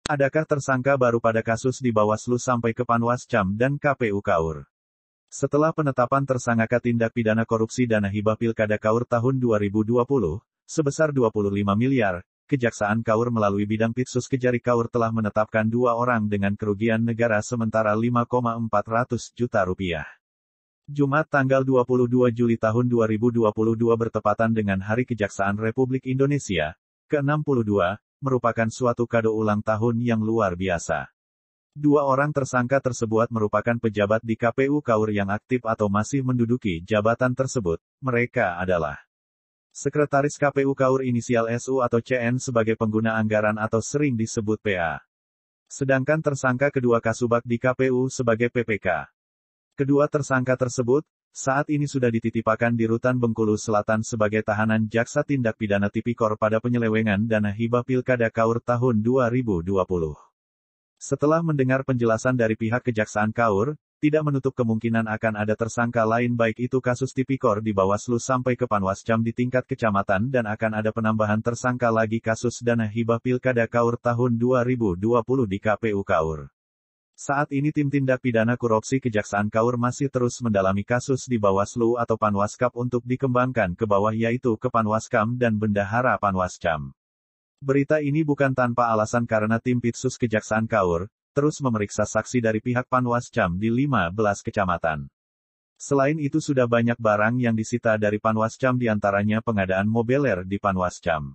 Adakah tersangka baru pada kasus di Bawaslu sampai ke Panwascam dan KPU Kaur? Setelah penetapan tersangka tindak pidana korupsi dana hibah Pilkada Kaur tahun 2020, sebesar 25 miliar, Kejaksaan Kaur melalui bidang Pitsus Kejari Kaur telah menetapkan 2 orang dengan kerugian negara sementara 5,400 juta rupiah. Jumat tanggal 22 Juli tahun 2022 bertepatan dengan Hari Kejaksaan Republik Indonesia, ke-62, merupakan suatu kado ulang tahun yang luar biasa. 2 orang tersangka tersebut merupakan pejabat di KPU Kaur yang aktif atau masih menduduki jabatan tersebut. Mereka adalah Sekretaris KPU Kaur inisial SU atau CN sebagai pengguna anggaran atau sering disebut PA. Sedangkan tersangka kedua Kasubag di KPU sebagai PPK. Kedua tersangka tersebut saat ini sudah dititipakan di Rutan Bengkulu Selatan sebagai tahanan Jaksa Tindak Pidana Tipikor pada penyelewengan dana hibah Pilkada Kaur tahun 2020. Setelah mendengar penjelasan dari pihak Kejaksaan Kaur, tidak menutup kemungkinan akan ada tersangka lain baik itu kasus tipikor di Bawaslu sampai ke Panwascam di tingkat kecamatan dan akan ada penambahan tersangka lagi kasus dana hibah Pilkada Kaur tahun 2020 di KPU Kaur. Saat ini tim tindak pidana korupsi Kejaksaan Kaur masih terus mendalami kasus di Bawaslu atau Panwaskap untuk dikembangkan ke bawah yaitu ke Panwaskam dan Bendahara Panwascam. Berita ini bukan tanpa alasan karena tim Pitsus Kejaksaan Kaur terus memeriksa saksi dari pihak Panwascam di 15 kecamatan. Selain itu sudah banyak barang yang disita dari Panwascam diantaranya pengadaan mobeler di Panwascam.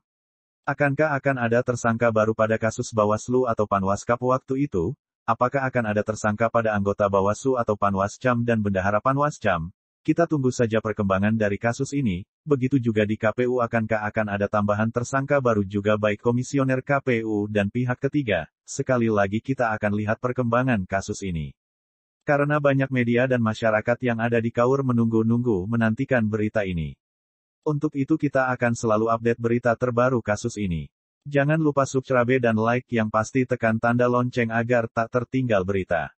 Akankah akan ada tersangka baru pada kasus Bawaslu atau Panwaskap waktu itu? Apakah akan ada tersangka pada anggota Bawaslu atau Panwascam dan Bendahara Panwascam? Kita tunggu saja perkembangan dari kasus ini. Begitu juga di KPU akankah akan ada tambahan tersangka baru juga baik komisioner KPU dan pihak ketiga? Sekali lagi kita akan lihat perkembangan kasus ini. Karena banyak media dan masyarakat yang ada di Kaur menunggu-nunggu menantikan berita ini. Untuk itu kita akan selalu update berita terbaru kasus ini. Jangan lupa subscribe dan like yang pasti tekan tanda lonceng agar tak tertinggal berita.